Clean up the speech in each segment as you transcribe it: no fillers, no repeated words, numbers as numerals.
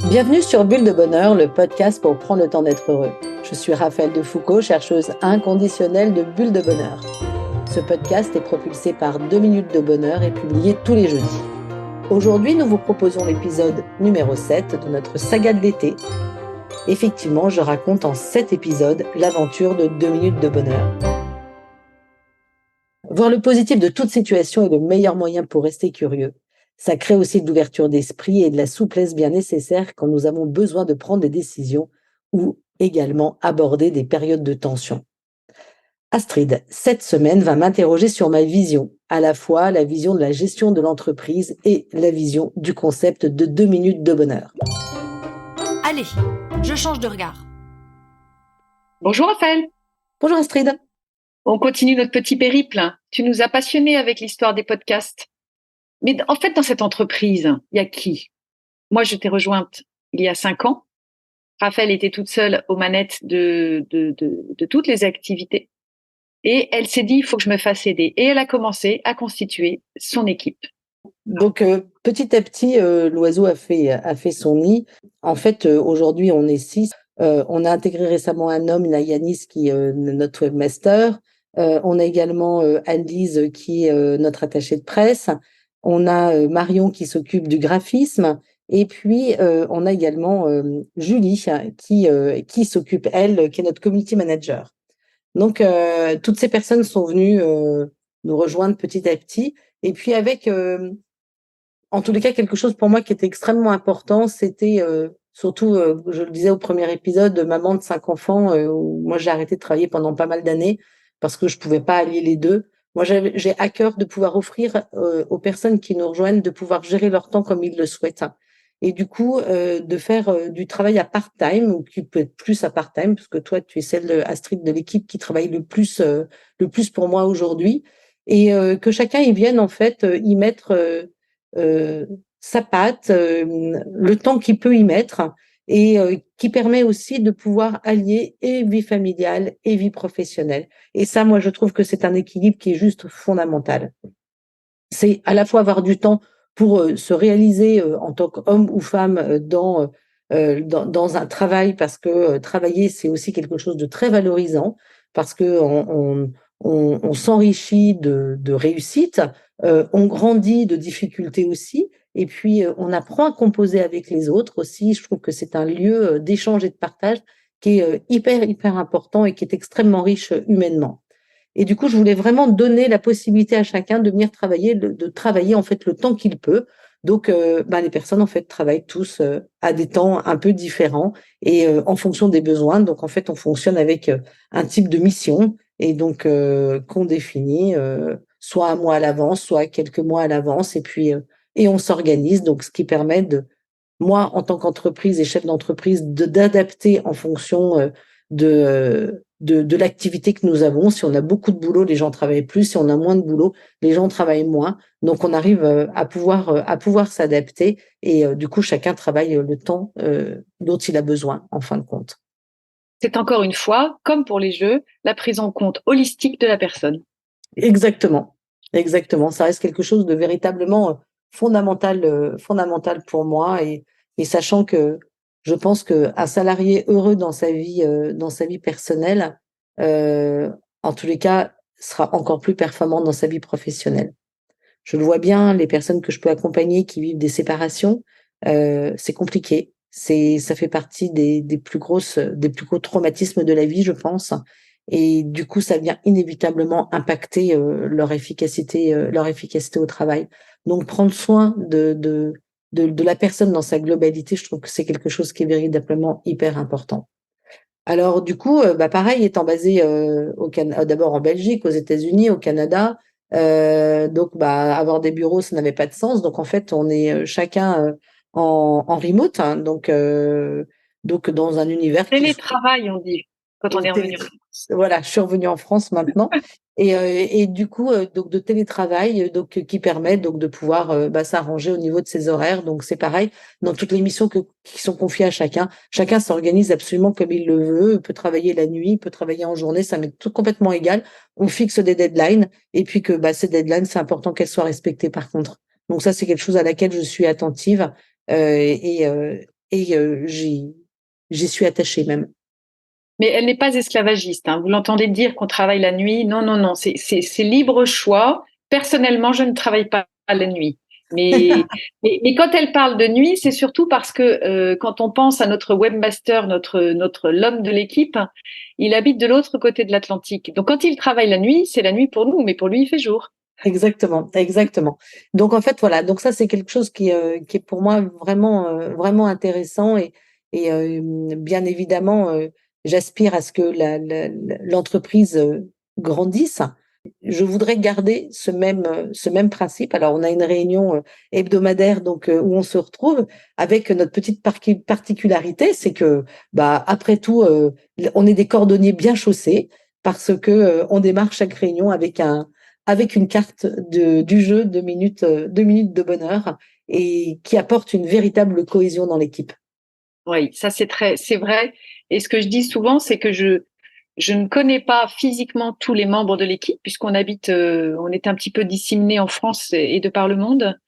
Bienvenue sur Bulle de Bonheur, le podcast pour prendre le temps d'être heureux. Je suis Raphaël Defoucault, chercheuse inconditionnelle de Bulle de Bonheur. Ce podcast est propulsé par 2 minutes de bonheur et publié tous les jeudis. Aujourd'hui, nous vous proposons l'épisode numéro 7 de notre saga de l'été. Effectivement, je raconte en 7 épisodes l'aventure de 2 minutes de bonheur. Voir le positif de toute situation est le meilleur moyen pour rester curieux. Ça crée aussi de l'ouverture d'esprit et de la souplesse bien nécessaire quand nous avons besoin de prendre des décisions ou également aborder des périodes de tension. Astrid, cette semaine, va m'interroger sur ma vision, à la fois la vision de la gestion de l'entreprise et la vision du concept de 2 minutes de bonheur. Allez, je change de regard. Bonjour Raphaël. Bonjour Astrid. On continue notre petit périple. Tu nous as passionnés avec l'histoire des podcasts. Mais en fait, dans cette entreprise, il y a qui? Moi, je t'ai rejointe il y a 5 ans. Raphaël était toute seule aux manettes de toutes les activités. Et elle s'est dit, il faut que je me fasse aider. Et elle a commencé à constituer son équipe. Donc, petit à petit, l'oiseau a fait son nid. En fait, aujourd'hui, on est 6. On a intégré récemment un homme, Yanis, qui est notre webmaster. On a également Anne-Lise, qui est notre attachée de presse. On a Marion qui s'occupe du graphisme. Et puis, on a également Julie qui s'occupe, elle, qui est notre community manager. Donc, toutes ces personnes sont venues nous rejoindre petit à petit. Et puis, avec, en tous les cas, quelque chose pour moi qui était extrêmement important, c'était surtout, je le disais au premier épisode, maman de 5 enfants, où moi, j'ai arrêté de travailler pendant pas mal d'années parce que je pouvais pas allier les deux. Moi, j'ai à cœur de pouvoir offrir aux personnes qui nous rejoignent de pouvoir gérer leur temps comme ils le souhaitent. Et du coup, de faire du travail à part-time, ou qui peut être plus à part-time, parce que toi, tu es celle, Astrid, de l'équipe qui travaille le plus pour moi aujourd'hui. Et que chacun y vienne, en fait, y mettre sa patte, le temps qu'il peut y mettre, et qui permet aussi de pouvoir allier et vie familiale et vie professionnelle. Et ça, moi, je trouve que c'est un équilibre qui est juste fondamental. C'est à la fois avoir du temps pour se réaliser en tant qu'homme ou femme dans un travail, parce que travailler, c'est aussi quelque chose de très valorisant, parce que on s'enrichit de réussite, on grandit de difficultés aussi, et puis on apprend à composer avec les autres aussi. Je trouve que c'est un lieu d'échange et de partage qui est hyper important et qui est extrêmement riche humainement. Et du coup, je voulais vraiment donner la possibilité à chacun de venir travailler, de travailler en fait le temps qu'il peut. Donc, les personnes en fait travaillent tous à des temps un peu différents et en fonction des besoins. Donc, en fait, on fonctionne avec un type de mission, et donc qu'on définit soit un mois à l'avance, soit quelques mois à l'avance, et puis et on s'organise. Donc, ce qui permet moi, en tant qu'entreprise et chef d'entreprise, d'adapter en fonction de l'activité que nous avons. Si on a beaucoup de boulot, les gens travaillent plus. Si on a moins de boulot, les gens travaillent moins. Donc, on arrive à pouvoir s'adapter, et du coup, chacun travaille le temps dont il a besoin, en fin de compte. C'est encore une fois, comme pour les jeux, la prise en compte holistique de la personne. Exactement. Ça reste quelque chose de véritablement fondamental pour moi, et sachant que je pense qu'un salarié heureux dans sa vie personnelle, en tous les cas, sera encore plus performant dans sa vie professionnelle. Je le vois bien, les personnes que je peux accompagner qui vivent des séparations, c'est compliqué. Ça fait partie des plus gros traumatismes de la vie, je pense. Et du coup, ça vient inévitablement impacter leur efficacité au travail. Donc, prendre soin de la personne dans sa globalité, je trouve que c'est quelque chose qui est véritablement hyper important. Alors, du coup, pareil, étant basé d'abord en Belgique, aux États-Unis, au Canada, donc avoir des bureaux, ça n'avait pas de sens. Donc, en fait, on est chacun en remote, hein, donc dans un univers qui Télétravail, on dit, quand on est revenu. Voilà, je suis revenue en France maintenant, et du coup, donc de télétravail, donc qui permet donc de pouvoir s'arranger au niveau de ses horaires. Donc c'est pareil dans toutes les missions qui sont confiées à chacun. Chacun s'organise absolument comme il le veut. Il peut travailler la nuit, il peut travailler en journée, ça m'est tout complètement égal. On fixe des deadlines, et puis que ces deadlines, c'est important qu'elles soient respectées par contre. Donc ça, c'est quelque chose à laquelle je suis attentive, et j'y suis attachée même. Mais elle n'est pas esclavagiste, hein. Vous l'entendez dire qu'on travaille la nuit. Non, non, non, c'est libre choix. Personnellement, je ne travaille pas la nuit. Mais quand elle parle de nuit, c'est surtout parce que quand on pense à notre webmaster, l'homme de l'équipe, il habite de l'autre côté de l'Atlantique. Donc quand il travaille la nuit, c'est la nuit pour nous, mais pour lui, il fait jour. Exactement, exactement. Donc en fait voilà, donc ça c'est quelque chose qui est pour moi vraiment intéressant et bien évidemment j'aspire à ce que l'entreprise grandisse. Je voudrais garder ce même principe. Alors on a une réunion hebdomadaire donc où on se retrouve avec notre petite particularité, c'est que bah après tout on est des cordonniers bien chaussés parce que on démarre chaque réunion avec une carte du jeu 2 minutes de bonheur et qui apporte une véritable cohésion dans l'équipe. Oui, ça c'est vrai. Et ce que je dis souvent, c'est que je ne connais pas physiquement tous les membres de l'équipe puisqu'on habite, on est un petit peu disséminés en France et de par le monde,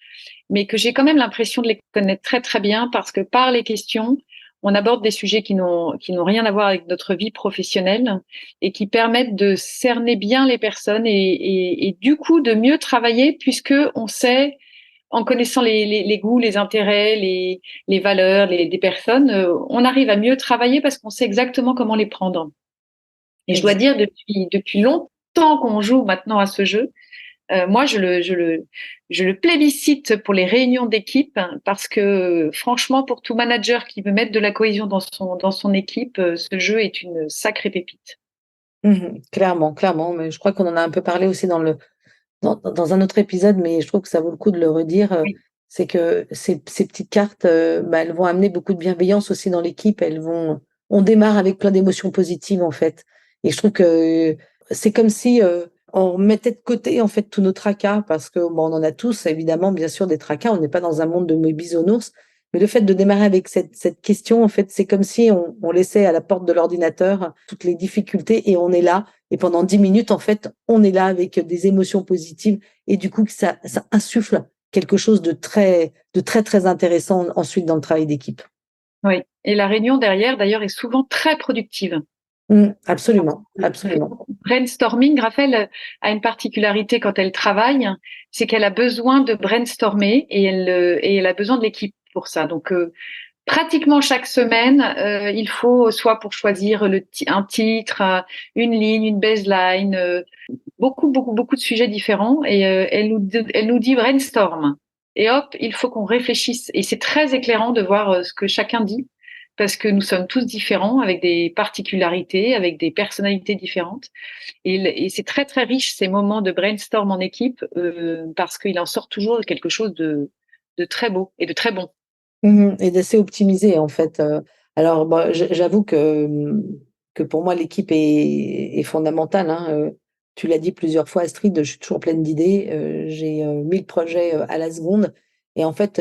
mais que j'ai quand même l'impression de les connaître très très bien parce que par les questions, on aborde des sujets qui n'ont rien à voir avec notre vie professionnelle et qui permettent de cerner bien les personnes et du coup de mieux travailler puisque on sait en connaissant les goûts, les intérêts, les valeurs des personnes, on arrive à mieux travailler parce qu'on sait exactement comment les prendre. Et je dois dire, depuis longtemps qu'on joue maintenant à ce jeu, moi, je le plébiscite pour les réunions d'équipe parce que, franchement, pour tout manager qui veut mettre de la cohésion dans son équipe, ce jeu est une sacrée pépite. Clairement, clairement, mais je crois qu'on en a un peu parlé aussi dans un autre épisode, mais je trouve que ça vaut le coup de le redire. Oui. C'est que ces petites cartes, bah, elles vont amener beaucoup de bienveillance aussi dans l'équipe. On démarre avec plein d'émotions positives en fait. Et je trouve que c'est comme si on mettait de côté en fait tous nos tracas parce que bon, on en a tous évidemment, bien sûr, des tracas. On n'est pas dans un monde de bisounours. Mais le fait de démarrer avec cette question, en fait, c'est comme si on laissait à la porte de l'ordinateur toutes les difficultés et on est là. Et pendant 10 minutes, en fait, on est là avec des émotions positives et du coup, ça insuffle quelque chose de très intéressant ensuite dans le travail d'équipe. Oui. Et la réunion derrière, d'ailleurs, est souvent très productive. Absolument, absolument. Brainstorming, Raphaël a une particularité quand elle travaille, c'est qu'elle a besoin de brainstormer et elle a besoin de l'équipe pour ça. Donc, pratiquement chaque semaine, il faut soit pour choisir un titre, une ligne, une baseline, beaucoup de sujets différents. Et elle nous dit brainstorm. Et hop, il faut qu'on réfléchisse. Et c'est très éclairant de voir ce que chacun dit, parce que nous sommes tous différents, avec des particularités, avec des personnalités différentes. Et c'est très très riche ces moments de brainstorm en équipe, parce qu'il en sort toujours quelque chose de très beau et de très bon. Et d'assez optimisé en fait. Alors bah, j'avoue que pour moi l'équipe est fondamentale, hein. Tu l'as dit plusieurs fois Astrid, je suis toujours pleine d'idées, j'ai 1000 projets à la seconde et en fait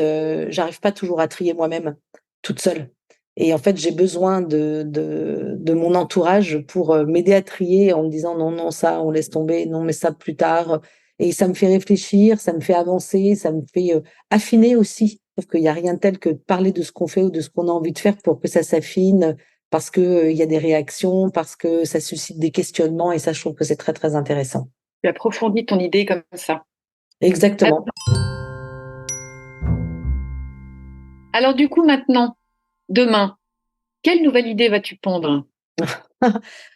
j'arrive pas toujours à trier moi-même toute seule. Et en fait j'ai besoin de mon entourage pour m'aider à trier en me disant non non ça on laisse tomber, non mais ça plus tard. Et ça me fait réfléchir, ça me fait avancer, ça me fait affiner aussi. Je trouve qu'il y a rien de tel que de parler de ce qu'on fait ou de ce qu'on a envie de faire pour que ça s'affine, parce que, il y a des réactions, parce que ça suscite des questionnements et ça, je trouve que c'est très, très intéressant. Tu approfondis ton idée comme ça. Exactement. Alors du coup maintenant, demain, quelle nouvelle idée vas-tu pondre?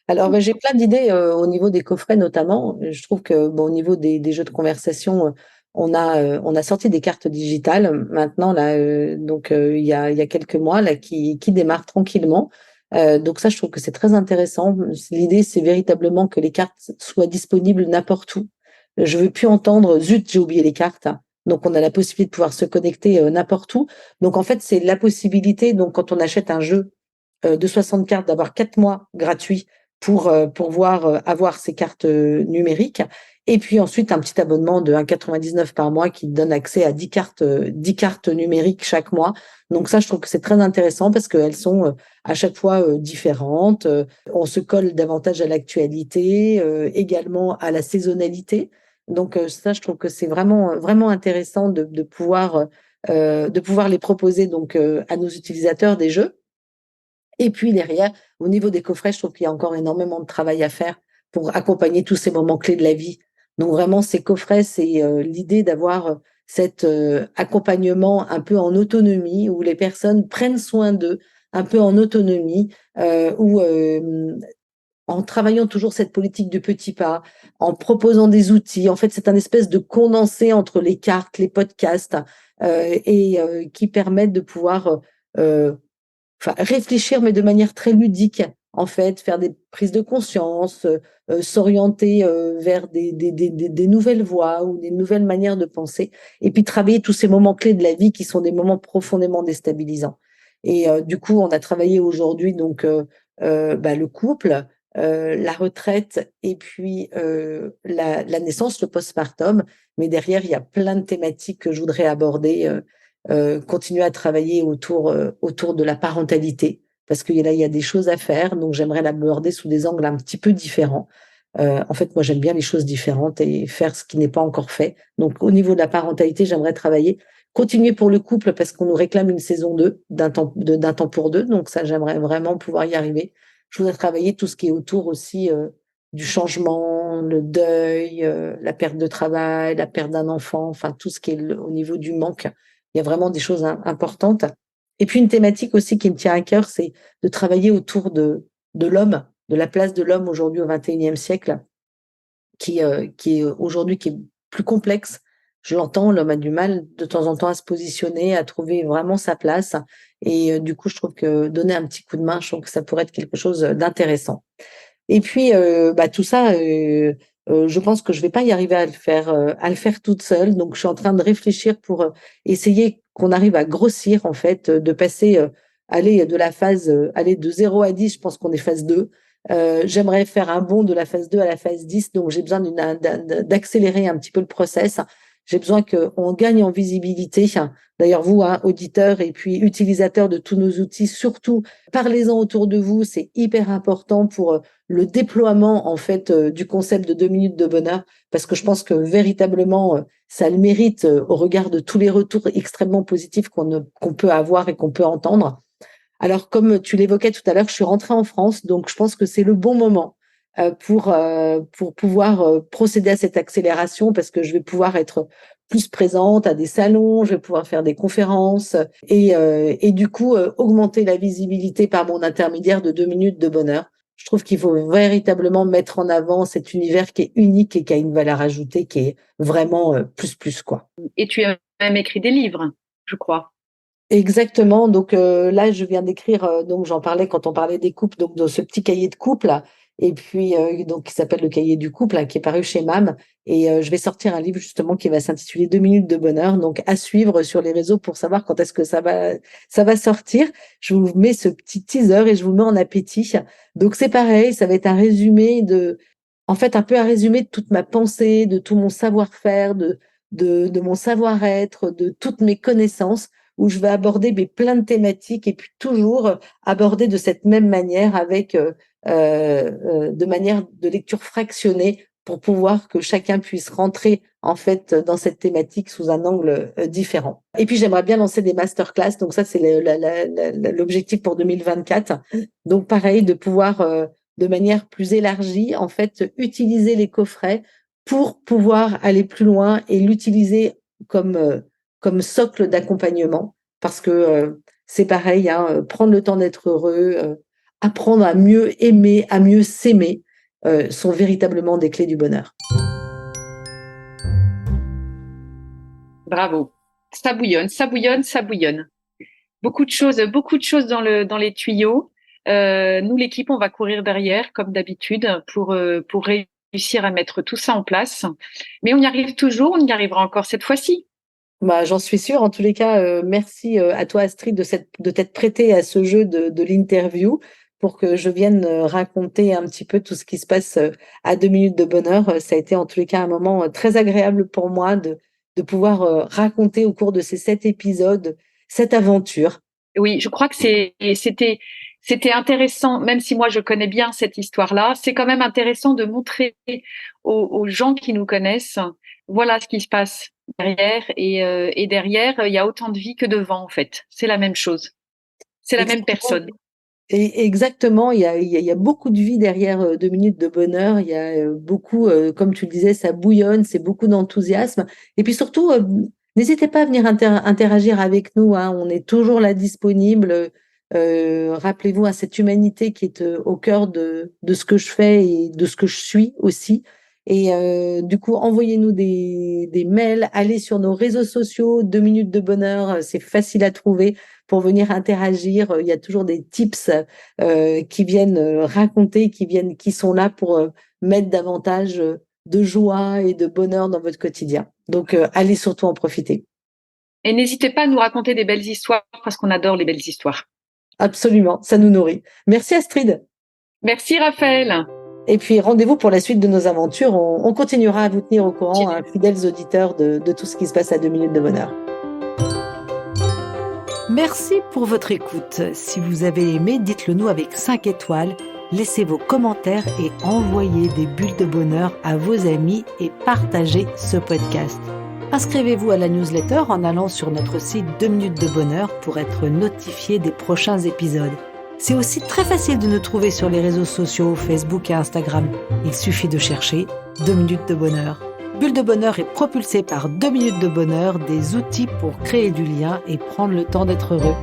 Alors, bah, j'ai plein d'idées, au niveau des coffrets notamment. Je trouve que, bon, au niveau des jeux de conversation, on a sorti des cartes digitales maintenant là, donc il y a quelques mois là qui démarrent tranquillement. Donc ça, je trouve que c'est très intéressant. L'idée, c'est véritablement que les cartes soient disponibles n'importe où. Je veux plus entendre: «Zut, j'ai oublié les cartes». Donc on a la possibilité de pouvoir se connecter, n'importe où. Donc en fait, c'est la possibilité, donc quand on achète un jeu de 60 cartes, d'avoir 4 mois gratuits pour voir, avoir ces cartes numériques. Et puis ensuite, un petit abonnement de 1,99 par mois qui donne accès à 10 cartes numériques chaque mois. Donc ça, je trouve que c'est très intéressant parce qu'elles sont à chaque fois différentes. On se colle davantage à l'actualité, également à la saisonnalité. Donc ça, je trouve que c'est vraiment intéressant de pouvoir de pouvoir les proposer donc à nos utilisateurs des jeux. Et puis derrière, au niveau des coffrets, je trouve qu'il y a encore énormément de travail à faire pour accompagner tous ces moments clés de la vie. Donc vraiment, ces coffrets, c'est l'idée d'avoir cet accompagnement un peu en autonomie, où les personnes prennent soin d'eux, un peu en autonomie, où en travaillant toujours cette politique du petit pas, en proposant des outils. En fait, c'est un espèce de condensé entre les cartes, les podcasts, qui permettent de pouvoir réfléchir, mais de manière très ludique, en fait, faire des prises de conscience, s'orienter vers des nouvelles voies ou des nouvelles manières de penser, et puis travailler tous ces moments clés de la vie qui sont des moments profondément déstabilisants. Et du coup, on a travaillé aujourd'hui donc le couple, la retraite et puis la naissance, le postpartum. Mais derrière, il y a plein de thématiques que je voudrais aborder. Continuer à travailler autour de la parentalité, parce que là, il y a des choses à faire, donc j'aimerais l'aborder sous des angles un petit peu différents. En fait, moi, j'aime bien les choses différentes et faire ce qui n'est pas encore fait. Donc, au niveau de la parentalité, j'aimerais travailler, continuer pour le couple, parce qu'on nous réclame une saison 2 d'un temps pour deux, donc ça, j'aimerais vraiment pouvoir y arriver. Je voudrais travailler tout ce qui est autour aussi du changement, le deuil, la perte de travail, la perte d'un enfant, enfin tout ce qui est au niveau du manque. Il y a vraiment des choses importantes. Et puis une thématique aussi qui me tient à cœur, c'est de travailler autour de l'homme, de la place de l'homme aujourd'hui au XXIe siècle, qui est aujourd'hui qui est plus complexe. Je l'entends, l'homme a du mal de temps en temps à se positionner, à trouver vraiment sa place. Et du coup, je trouve que donner un petit coup de main, je trouve que ça pourrait être quelque chose d'intéressant. Et puis, tout ça, je pense que je vais pas y arriver à le faire toute seule. Donc, je suis en train de réfléchir pour essayer qu'on arrive à grossir, en fait, de passer, aller de la phase, aller de 0 à 10, je pense qu'on est phase 2. J'aimerais faire un bond de la phase 2 à la phase 10, donc j'ai besoin d'accélérer un petit peu le process. J'ai besoin qu'on gagne en visibilité. D'ailleurs, vous, hein, auditeurs et puis utilisateurs de tous nos outils, surtout, parlez-en autour de vous. C'est hyper important pour le déploiement, en fait, du concept de 2 minutes de bonheur, parce que je pense que véritablement, ça le mérite au regard de tous les retours extrêmement positifs qu'on peut avoir et qu'on peut entendre. Alors, comme tu l'évoquais tout à l'heure, je suis rentrée en France, donc je pense que c'est le bon moment pour pouvoir procéder à cette accélération, parce que je vais pouvoir être plus présente à des salons, je vais pouvoir faire des conférences et du coup augmenter la visibilité par mon intermédiaire de 2 minutes de bonheur. Je trouve qu'il faut véritablement mettre en avant cet univers qui est unique et qui a une valeur ajoutée qui est vraiment plus quoi. Et tu as même écrit des livres, je crois. Exactement. Donc là, je viens d'écrire. Donc j'en parlais quand on parlait des couples. Donc dans ce petit cahier de couple, et puis donc qui s'appelle le cahier du couple, qui est paru chez MAM. Et je vais sortir un livre justement qui va s'intituler 2 minutes de bonheur. Donc à suivre sur les réseaux pour savoir quand est-ce que ça va sortir. Je vous mets ce petit teaser et je vous mets en appétit. Donc c'est pareil, ça va être un résumé en fait un peu un résumé de toute ma pensée, de tout mon savoir-faire, de mon savoir-être, de toutes mes connaissances, où je vais aborder plein de thématiques et puis toujours aborder de cette même manière avec de manière de lecture fractionnée pour pouvoir que chacun puisse rentrer en fait dans cette thématique sous un angle différent. Et puis j'aimerais bien lancer des masterclass, donc ça c'est l'objectif pour 2024. Donc pareil, de pouvoir de manière plus élargie en fait utiliser les coffrets pour pouvoir aller plus loin et l'utiliser comme socle d'accompagnement, parce que c'est pareil, hein, prendre le temps d'être heureux, apprendre à mieux aimer, à mieux s'aimer, sont véritablement des clés du bonheur. Bravo. Ça bouillonne, ça bouillonne, ça bouillonne. Beaucoup de choses dans les tuyaux. Nous, l'équipe, on va courir derrière, comme d'habitude, pour réussir à mettre tout ça en place. Mais on y arrive toujours, on y arrivera encore cette fois-ci. Bah, j'en suis sûre. En tous les cas, merci à toi, Astrid, de t'être prêtée à ce jeu de l'interview pour que je vienne raconter un petit peu tout ce qui se passe à 2 minutes de bonheur. Ça a été en tous les cas un moment très agréable pour moi de pouvoir raconter au cours de ces 7 épisodes cette aventure. Oui, je crois que c'était intéressant, même si moi je connais bien cette histoire-là, c'est quand même intéressant de montrer aux gens qui nous connaissent, voilà ce qui se passe derrière. Et derrière, il y a autant de vie que devant, en fait. C'est la même chose. C'est la même Exactement. personne. Et exactement, il y a beaucoup de vie derrière 2 minutes de bonheur. Il y a beaucoup, comme tu le disais, ça bouillonne, c'est beaucoup d'enthousiasme. Et puis surtout, n'hésitez pas à venir interagir avec nous, hein. On est toujours là disponible. Rappelez-vous à cette humanité qui est au cœur de ce que je fais et de ce que je suis aussi. Et du coup, envoyez-nous des mails, allez sur nos réseaux sociaux, 2 minutes de bonheur, c'est facile à trouver pour venir interagir. Il y a toujours des tips qui viennent raconter, qui sont là pour mettre davantage de joie et de bonheur dans votre quotidien. Donc, allez surtout en profiter. Et n'hésitez pas à nous raconter des belles histoires parce qu'on adore les belles histoires. Absolument, ça nous nourrit. Merci Astrid. Merci Raphaël. Et puis, rendez-vous pour la suite de nos aventures. On continuera à vous tenir au courant, hein, fidèles auditeurs de tout ce qui se passe à 2 minutes de bonheur. Merci pour votre écoute. Si vous avez aimé, dites-le nous avec 5 étoiles. Laissez vos commentaires et envoyez des bulles de bonheur à vos amis et partagez ce podcast. Inscrivez-vous à la newsletter en allant sur notre site 2 minutes de bonheur pour être notifié des prochains épisodes. C'est aussi très facile de nous trouver sur les réseaux sociaux, Facebook et Instagram. Il suffit de chercher 2 minutes de bonheur. Bulle de bonheur est propulsée par 2 minutes de bonheur, des outils pour créer du lien et prendre le temps d'être heureux.